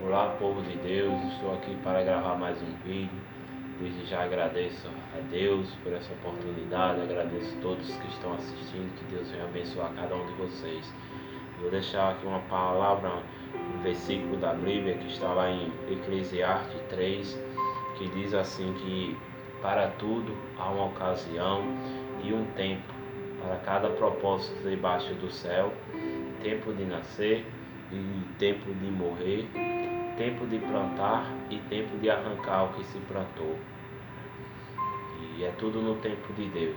Olá, povo de Deus, estou aqui para gravar mais um vídeo. Desde já agradeço a Deus por essa oportunidade, agradeço a todos que estão assistindo, que Deus venha abençoar cada um de vocês. Vou deixar aqui uma palavra, um versículo da Bíblia que está lá em Eclesiastes 3, que diz assim que para tudo há uma ocasião e um tempo, para cada propósito debaixo do céu, tempo de nascer e tempo de morrer, tempo de plantar e tempo de arrancar o que se plantou. E é tudo no tempo de Deus.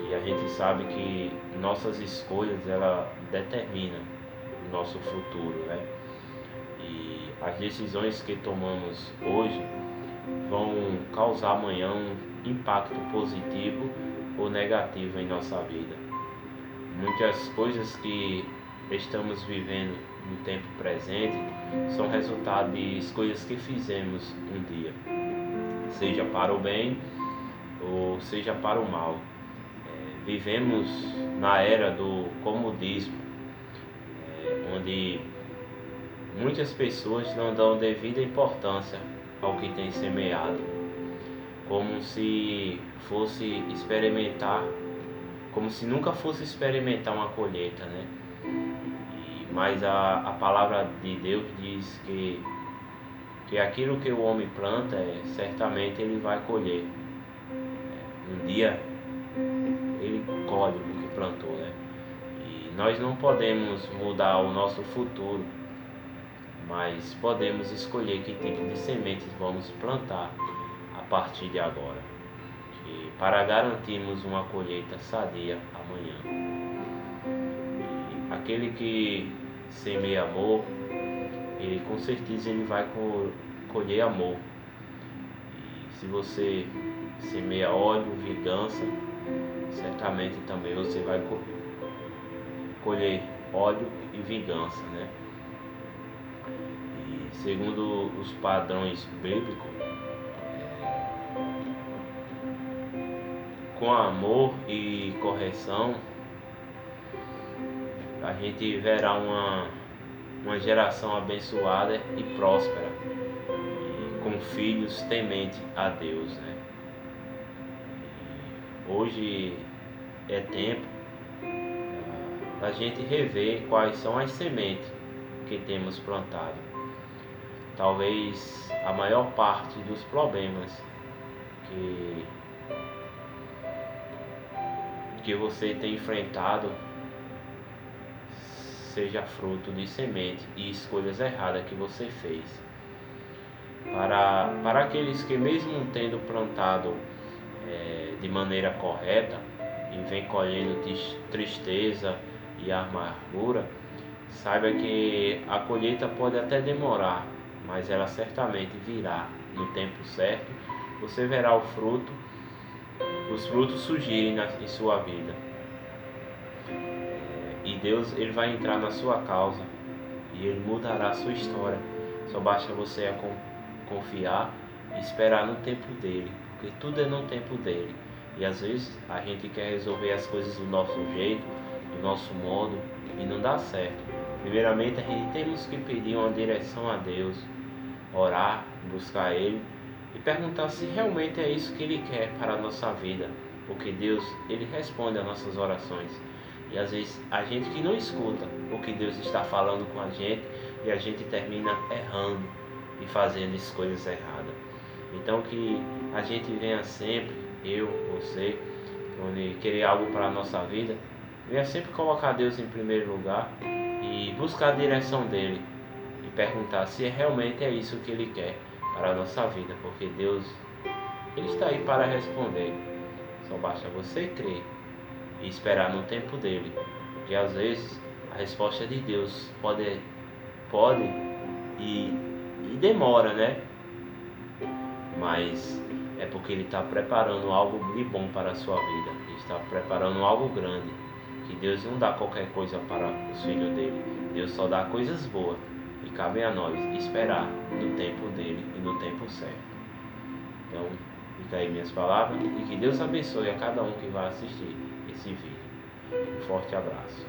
E a gente sabe que nossas escolhas, ela determinam o nosso futuro, né? E as decisões que tomamos hoje vão causar amanhã um impacto positivo ou negativo em nossa vida. Muitas coisas que estamos vivendo no tempo presente são resultado de escolhas que fizemos um dia, seja para o bem ou seja para o mal. Vivemos na era do comodismo, onde muitas pessoas não dão devida importância ao que tem semeado, como se fosse experimentar, como se nunca fosse experimentar uma colheita, né? Mas a palavra de Deus diz que aquilo que o homem planta, certamente ele vai colher. Um dia ele colhe o que plantou, né? E nós não podemos mudar o nosso futuro, mas podemos escolher que tipo de sementes vamos plantar a partir de agora, para garantirmos uma colheita sadia amanhã. E aquele que semeia amor, ele com certeza ele vai colher amor. E se você semeia ódio, vingança, certamente também você vai colher ódio e vingança, né? E segundo os padrões bíblicos, com amor e correção, a gente verá uma geração abençoada e próspera, e com filhos tementes a Deus, né? E hoje é tempo da gente rever quais são as sementes que temos plantado. Talvez a maior parte dos problemas que você tem enfrentado seja fruto de semente e escolhas erradas que você fez. Para aqueles que mesmo tendo plantado de maneira correta e vem colhendo tristeza e amargura, saiba que a colheita pode até demorar, mas ela certamente virá no tempo certo. Você verá os frutos surgirem em sua vida. E Deus, ele vai entrar na sua causa e ele mudará a sua história. Só basta você confiar e esperar no tempo dele, porque tudo é no tempo dele. E às vezes a gente quer resolver as coisas do nosso jeito, do nosso modo, e não dá certo. Primeiramente, a gente temos que pedir uma direção a Deus, orar, buscar Ele e perguntar se realmente é isso que Ele quer para a nossa vida, porque Deus, Ele responde às nossas orações. E às vezes a gente que não escuta o que Deus está falando com a gente, e a gente termina errando e fazendo escolhas erradas. Então que a gente venha sempre, eu, você, quando querer algo para a nossa vida, venha sempre colocar Deus em primeiro lugar e buscar a direção dele e perguntar se realmente é isso que Ele quer para a nossa vida, porque Deus, Ele está aí para responder. Só basta você crer e esperar no tempo dele, porque às vezes a resposta de Deus pode e demora, né? Mas é porque Ele está preparando algo de bom para a sua vida. Ele está preparando algo grande, que Deus não dá qualquer coisa para os filhos dele. Deus só dá coisas boas, e cabe a nós esperar no tempo dele e no tempo certo. Então, fica aí minhas palavras, e que Deus abençoe a cada um que vai assistir esse vídeo. Um forte abraço.